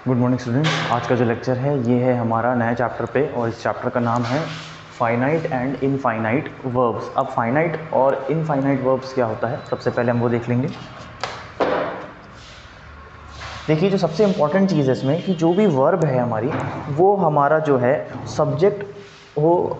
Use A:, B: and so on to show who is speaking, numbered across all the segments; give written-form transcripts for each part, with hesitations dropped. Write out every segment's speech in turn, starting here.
A: Good morning students. आज का जो लेक्चर है ये है हमारा नया चैप्टर पे, और इस चैप्टर का नाम है फाइनाइट एंड इनफाइनाइट वर्ब्स। अब फाइनाइट और इनफाइनाइट वर्ब्स क्या होता है, सबसे पहले हम वो देख लेंगे। देखिए, जो सबसे इम्पॉर्टेंट चीज़ है इसमें कि जो भी वर्ब है हमारी, वो हमारा जो है सब्जेक्ट हो,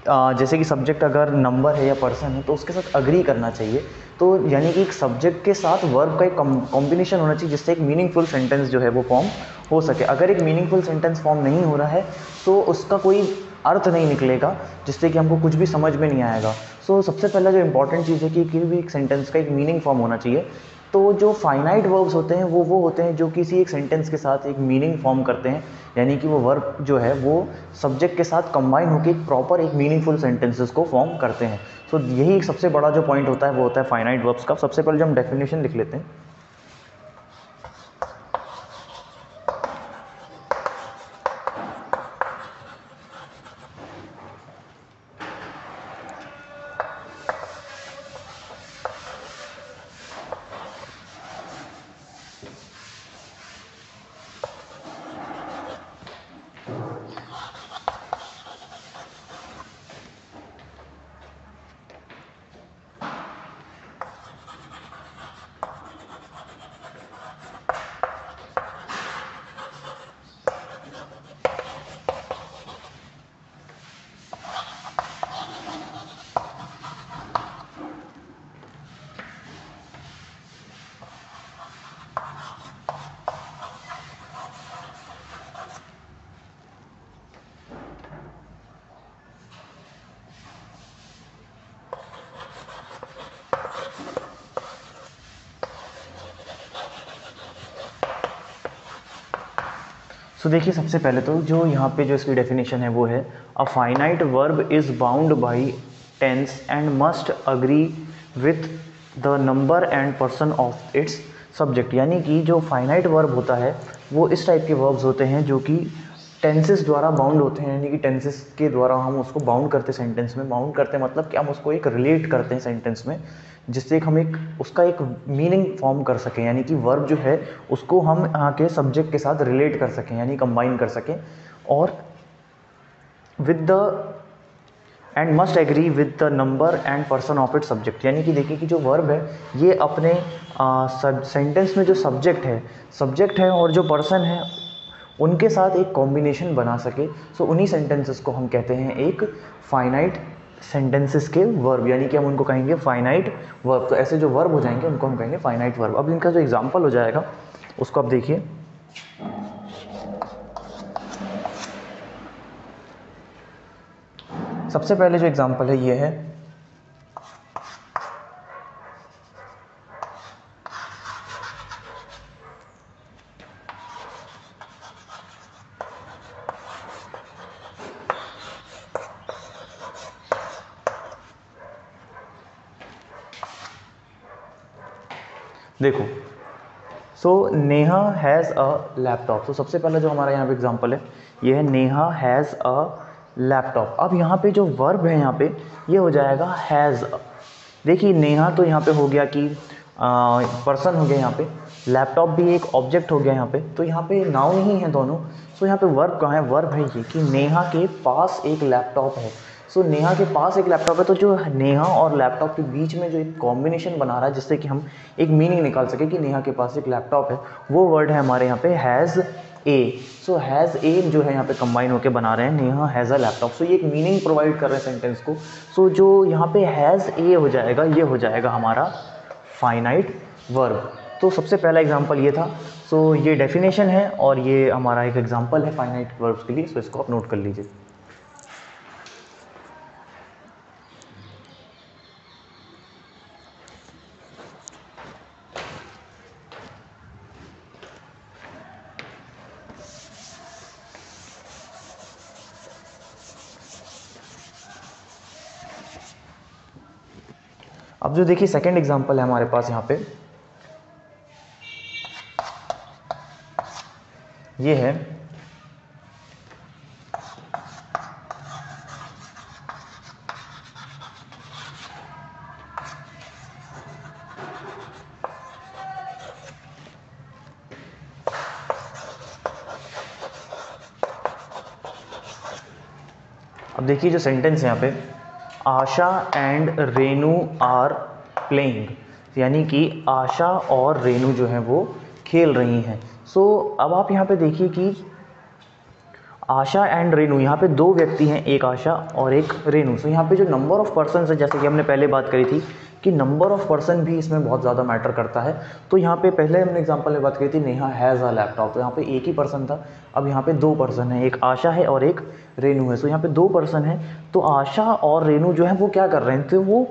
A: जैसे कि सब्जेक्ट अगर नंबर है या पर्सन है तो उसके साथ अग्री करना चाहिए। तो यानी कि एक सब्जेक्ट के साथ वर्ब का एक कॉम्बिनेशन होना चाहिए जिससे एक मीनिंगफुल सेंटेंस जो है वो फॉर्म हो सके। अगर एक मीनिंगफुल सेंटेंस फॉर्म नहीं हो रहा है तो उसका कोई अर्थ नहीं निकलेगा, जिससे कि हमको कुछ भी समझ में नहीं आएगा। सो सबसे पहला जो इंपॉर्टेंट चीज़ है कि किसी भी एक सेंटेंस का एक मीनिंग फॉर्म होना चाहिए। तो जो फाइनाइट वर्ब्स होते हैं वो होते हैं जो किसी एक सेंटेंस के साथ एक मीनिंग फॉर्म करते हैं, यानी कि वो वर्ब जो है वो सब्जेक्ट के साथ कंबाइन होकर एक प्रॉपर एक मीनिंगफुल सेंटेंसेस को फॉर्म करते हैं। सो यही एक सबसे बड़ा जो पॉइंट होता है वो होता है फाइनाइट वर्ब्स का। सबसे पहले जो हम डेफिनेशन लिख लेते हैं। सो देखिए, सबसे पहले तो जो यहाँ पे जो इसकी डेफिनेशन है वो है a finite verb is bound by tense and must agree with the number and person of its subject. यानी कि जो फाइनाइट वर्ब होता है वो इस टाइप के वर्ब्स होते हैं जो कि टेंसेस द्वारा बाउंड होते हैं, यानी कि टेंसेस के द्वारा हम उसको बाउंड करते हैं सेंटेंस में। बाउंड करते हैं मतलब कि हम उसको एक रिलेट करते हैं सेंटेंस में, जिससे हम एक उसका एक मीनिंग फॉर्म कर सकें, यानी कि वर्ब जो है उसको हम यहाँ के सब्जेक्ट के साथ रिलेट कर सकें, यानी कंबाइन कर सकें। और with the and must agree with the number and person of it subject. यानी कि देखिए कि जो वर्ब है ये अपने सेंटेंस में जो सब्जेक्ट है और जो पर्सन है उनके साथ एक कॉम्बिनेशन बना सके। सो उन्हीं सेंटेंसेस को हम कहते हैं एक फाइनाइट सेंटेंसेस के वर्ब, यानी कि हम उनको कहेंगे फाइनाइट वर्ब। तो ऐसे जो वर्ब हो जाएंगे उनको हम कहेंगे फाइनाइट वर्ब। अब इनका जो एग्जांपल हो जाएगा उसको आप देखिए। सबसे पहले जो एग्जांपल है ये है देखो। सो नेहा हैज़ अ लैपटॉप। तो सबसे पहला जो हमारा यहाँ पे एग्जांपल है ये है नेहा हैज़ अ लैपटॉप। अब यहाँ पे जो वर्ब है यहाँ पे ये हो जाएगा हैज़। देखिए, नेहा तो यहाँ पे हो गया कि पर्सन हो गया, यहाँ पे लैपटॉप भी एक ऑब्जेक्ट हो गया यहाँ पे, तो यहाँ पे नाउन ही है दोनों। सो यहाँ पे वर्ब कहाँ है? वर्ब है ये कि नेहा के पास एक लैपटॉप है। सो नेहा के पास एक लैपटॉप है, तो जो नेहा और लैपटॉप के बीच में जो एक कॉम्बिनेशन बना रहा है जिससे कि हम एक मीनिंग निकाल सके कि नेहा के पास एक लैपटॉप है, वो वर्ड है हमारे यहाँ पे has a. So has a जो है यहाँ पे कंबाइन होकर बना रहे हैं नेहा हैज़ अ लैपटॉप। सो ये एक मीनिंग प्रोवाइड कर रहे हैं सेंटेंस को। सो जो यहाँ पे हैज़ ए हो जाएगा ये हो जाएगा हमारा फाइनाइट वर्ब। तो सबसे पहला एग्जांपल ये था। सो ये डेफिनेशन है और ये हमारा एक एग्जांपल है फाइनाइट वर्ब्स के लिए। सो इसको आप नोट कर लीजिए। अब जो देखिए सेकंड एग्जांपल है हमारे पास यहाँ पे ये है अब देखिए जो सेंटेंस है यहाँ पे, आशा एंड रेनू आर प्लेइंग, यानी कि आशा और रेनू जो है वो खेल रही हैं। सो अब आप यहाँ पे देखिए कि आशा एंड रेनू, यहाँ पे दो व्यक्ति हैं, एक आशा और एक रेनू। सो यहाँ पे जो नंबर ऑफ पर्सन है, जैसे कि हमने पहले बात करी थी कि नंबर ऑफ पर्सन भी इसमें बहुत ज़्यादा मैटर करता है। तो यहाँ पे पहले हमने एग्जांपल में बात करी थी, नेहा हैज़ अ लैपटॉप, तो यहाँ पे एक ही पर्सन था। अब यहाँ पे दो पर्सन है, एक आशा है और एक रेनू है। सो यहाँ पे दो पर्सन है, तो आशा और रेनू जो है वो क्या कर रहे हैं, तो वो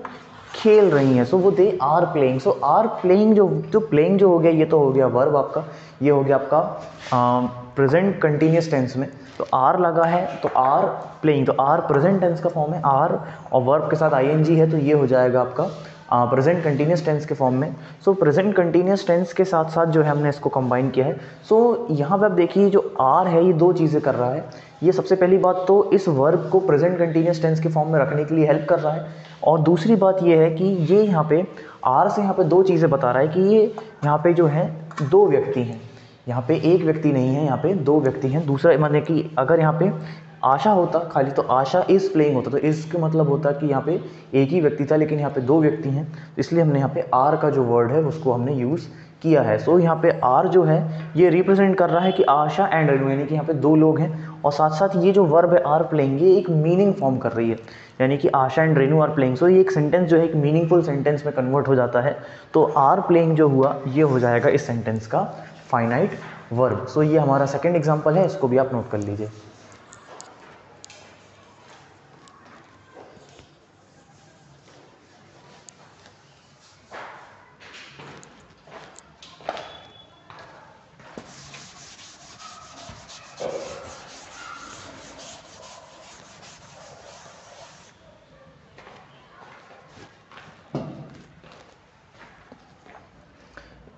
A: खेल रही हैं। सो वो they are playing. So are playing जो प्लेइंग जो हो गया, ये तो हो गया वर्ब आपका, ये हो गया आपका प्रेजेंट कंटिन्यूस टेंस में। तो आर लगा है तो आर प्लेइंग, तो आर प्रेजेंट टेंस का फॉर्म है आर, और वर्ब के साथ आईएनजी है, तो ये हो जाएगा आपका प्रेजेंट कंटिन्यूस टेंस के फॉर्म में। सो प्रेजेंट कंटिन्यूस टेंस के साथ साथ जो है हमने इसको कंबाइन किया है। सो यहाँ पे आप देखिए जो आर है ये दो चीज़ें कर रहा है। ये सबसे पहली बात तो इस वर्ब को प्रेजेंट कंटिन्यूस टेंस के फॉर्म में रखने के लिए हेल्प कर रहा है, और दूसरी बात ये है कि ये यहाँ पे आर से यहाँ पे दो चीज़ें बता रहा है कि ये यहाँ पे जो है दो व्यक्ति हैं, यहाँ पे एक व्यक्ति नहीं है, यहाँ पे दो व्यक्ति हैं। दूसरा माने कि अगर यहाँ पे आशा होता खाली तो आशा इज प्लेइंग होता, तो इसका मतलब होता कि यहाँ पे एक ही व्यक्ति था, लेकिन यहाँ पे दो व्यक्ति हैं, तो इसलिए हमने यहाँ पे आर का जो वर्ड है उसको हमने यूज़ किया है। सो यहाँ पे आर जो है ये रिप्रेजेंट कर रहा है कि आशा एंड रेनू, यानी कि यहाँ पे दो लोग हैं, और साथ साथ ये जो वर्ब है आर प्लेइंग, ये एक मीनिंग फॉर्म कर रही है, यानी कि आशा एंड रेनू आर प्लेइंग। सो ये एक सेंटेंस जो है एक मीनिंगफुल सेंटेंस में कन्वर्ट हो जाता है। तो आर प्लेइंग जो हुआ ये हो जाएगा इस सेंटेंस का फाइनाइट वर्ब। सो ये हमारा सेकंड एग्जांपल है, इसको भी आप नोट कर लीजिए।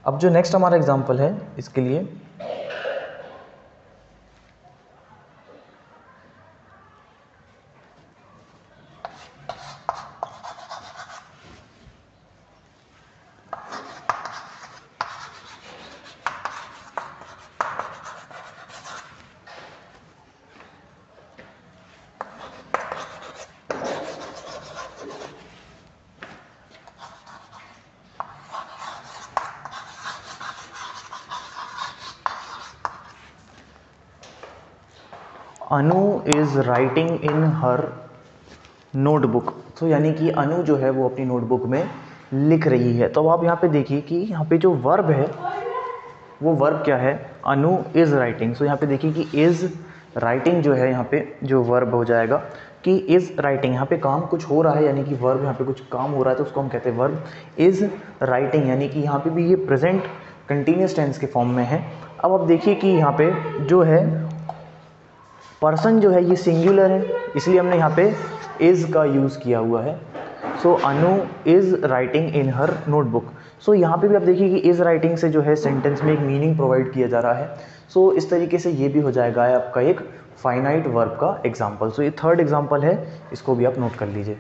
A: अब जो नेक्स्ट हमारा एग्जांपल है इसके लिए, Anu is writing in her notebook. तो यानी कि अनु जो है वो अपनी नोटबुक में लिख रही है। तो अब आप यहाँ पे देखिए कि यहाँ पे जो वर्ब है वो वर्ब क्या है, अनु इज़ राइटिंग। सो यहाँ पे देखिए कि इज़ राइटिंग जो है यहाँ पे जो वर्ब हो जाएगा कि इज़ राइटिंग, यहाँ पे काम कुछ हो रहा है, यानी कि वर्ब यहाँ पे कुछ काम हो रहा है, तो उसको हम कहते हैं वर्ब इज़ राइटिंग, यानी कि यहाँ पे भी ये प्रेजेंट कंटिन्यूस टेंस के फॉर्म में है। अब आप देखिए कि यहाँ पे जो है पर्सन जो है ये सिंगुलर है, इसलिए हमने यहाँ पे इज़ का यूज़ किया हुआ है। So Anu is writing in her notebook. So यहाँ पे भी आप देखिए कि इज़ राइटिंग से जो है सेंटेंस में एक मीनिंग प्रोवाइड किया जा रहा है। सो इस तरीके से ये भी हो जाएगा आपका एक फाइनाइट वर्ब का एग्जाम्पल। सो ये थर्ड एग्जाम्पल है, इसको भी आप नोट कर लीजिए।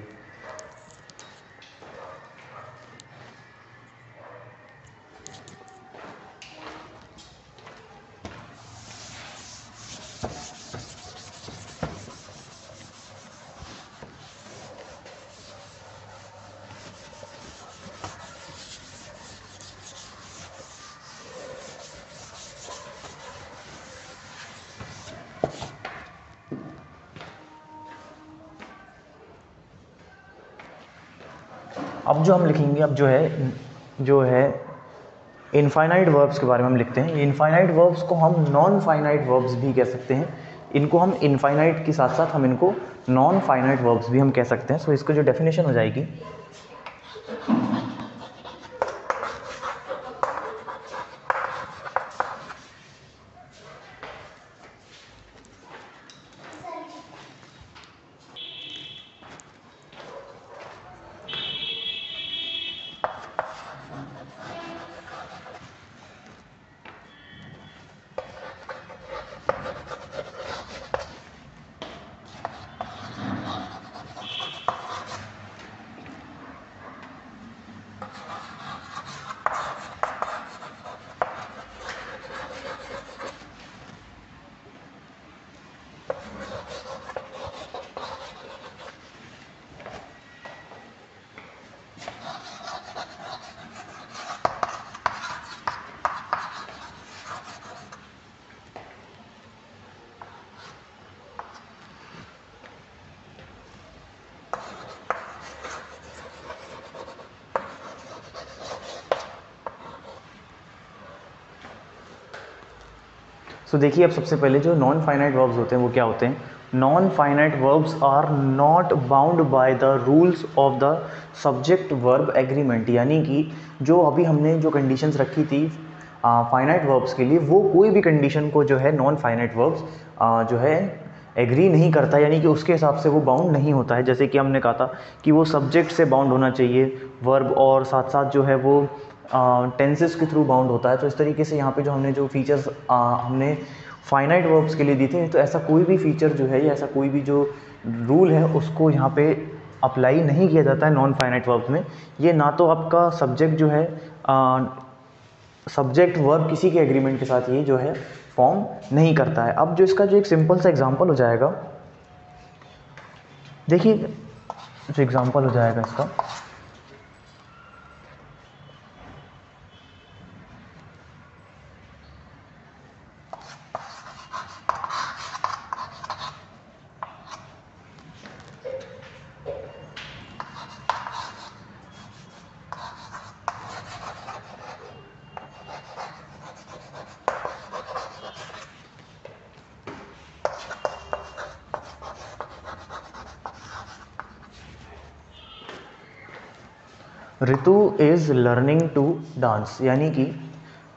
A: अब जो हम लिखेंगे, अब जो है इनफाइनाइट वर्ब्स के बारे में हम लिखते हैं। इनफाइनाइट वर्ब्स को हम नॉन फाइनाइट वर्ब्स भी कह सकते हैं। इनको हम इनफाइनाइट के साथ साथ हम इनको नॉन फाइनाइट वर्ब्स भी हम कह सकते हैं। सो इसको जो डेफिनेशन हो जाएगी, सो देखिए, अब सबसे पहले जो नॉन फाइनाइट वर्ब्स होते हैं वो क्या होते हैं? Non finite verbs are not bound by the rules of the subject verb agreement, यानी कि जो अभी हमने जो कंडीशंस रखी थी फाइनाइट वर्ब्स के लिए, वो कोई भी कंडीशन को जो है नॉन फाइनाइट वर्ब्स जो है एग्री नहीं करता, यानी कि उसके हिसाब से वो बाउंड नहीं होता है। जैसे कि हमने कहा था कि वो सब्जेक्ट से बाउंड होना चाहिए वर्ब, और साथ साथ जो है वो टेंसेस के थ्रू बाउंड होता है। तो इस तरीके से यहाँ पे जो हमने जो फीचर्स हमने फाइनाइट वर्ब्स के लिए दी थे, तो ऐसा कोई भी फीचर जो है या ऐसा कोई भी जो रूल है उसको यहाँ पे अप्लाई नहीं किया जाता है नॉन फाइनाइट वर्ब्स में। ये ना तो आपका सब्जेक्ट जो है सब्जेक्ट वर्ब किसी के एग्रीमेंट के साथ ये जो है फॉर्म नहीं करता है। अब जो इसका जो एक सिंपल सा एग्जांपल हो जाएगा, देखिए जो एग्जांपल हो जाएगा इसका, ऋतु इज़ लर्निंग टू डांस, यानी कि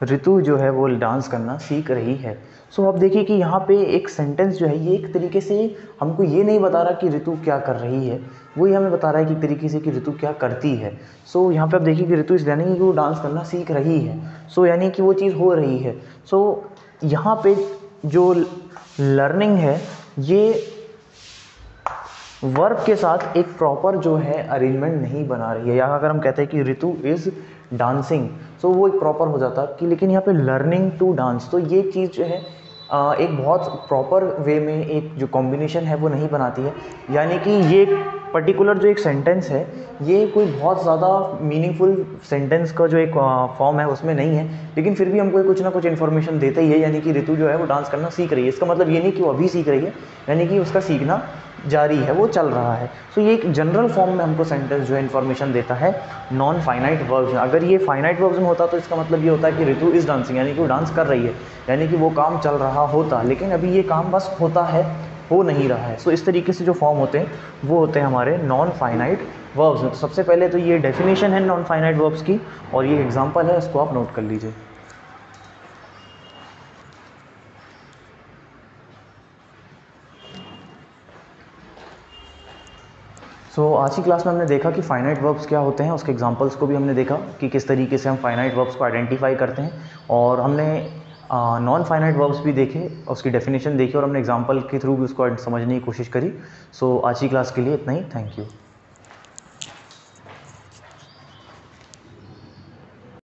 A: ऋतु जो है वो डांस करना सीख रही है। सो अब देखिए कि यहाँ पे एक सेंटेंस जो है ये एक तरीके से हमको ये नहीं बता रहा कि ऋतु क्या कर रही है, वो ही हमें बता रहा है कि एक तरीके से कि ऋतु क्या करती है। सो यहाँ पे आप देखिए कि ऋतु इस यानी कि वो डांस करना सीख रही है, सो यानी कि वो चीज़ हो रही है। सो यहाँ पे जो लर्निंग है ये वर्ब के साथ एक प्रॉपर जो है अरेंजमेंट नहीं बना रही है। यहाँ अगर हम कहते हैं कि ऋतु इज़ डांसिंग, सो वो एक प्रॉपर हो जाता कि, लेकिन यहाँ पे लर्निंग टू डांस, तो ये चीज़ जो है एक बहुत प्रॉपर वे में एक जो कॉम्बिनेशन है वो नहीं बनाती है। यानी कि ये पर्टिकुलर जो एक सेंटेंस है ये कोई बहुत ज़्यादा मीनिंगफुल सेंटेंस का जो एक फॉर्म है उसमें नहीं है, लेकिन फिर भी हमको कुछ ना कुछ इन्फॉर्मेशन देता ही है। यानी कि ऋतु जो है वो डांस करना सीख रही है, इसका मतलब ये नहीं कि वो अभी सीख रही है, यानी कि उसका सीखना जारी है, वो चल रहा है। सो ये एक जनरल फॉर्म में हमको सेंटेंस जो है इन्फॉर्मेशन देता है नॉन फाइनाइट वर्ब्स में। अगर ये फाइनाइट वर्ब्स में होता तो इसका मतलब ये होता है कि ऋतु इज़ डांसिंग, यानी कि वो डांस कर रही है, यानी कि वो काम चल रहा होता, लेकिन अभी ये काम बस होता है, हो नहीं रहा है। सो इस तरीके से जो फॉर्म होते हैं वो होते हैं हमारे नॉन फाइनाइट वर्ब्स में। तो सबसे पहले तो ये डेफिनेशन है नॉन फाइनाइट वर्ब्स की, और ये एग्जाम्पल है, इसको आप नोट कर लीजिए। आज की क्लास में हमने देखा कि फाइनाइट वर्ब्स क्या होते हैं, उसके एग्जांपल्स को भी हमने देखा कि किस तरीके से हम फाइनाइट वर्ब्स को आइडेंटिफाई करते हैं, और हमने नॉन फाइनाइट वर्ब्स भी देखे, उसकी डेफिनेशन देखी, और हमने एग्जांपल के थ्रू भी उसको समझने की कोशिश करी। आज की क्लास के लिए इतना ही, थैंक यू।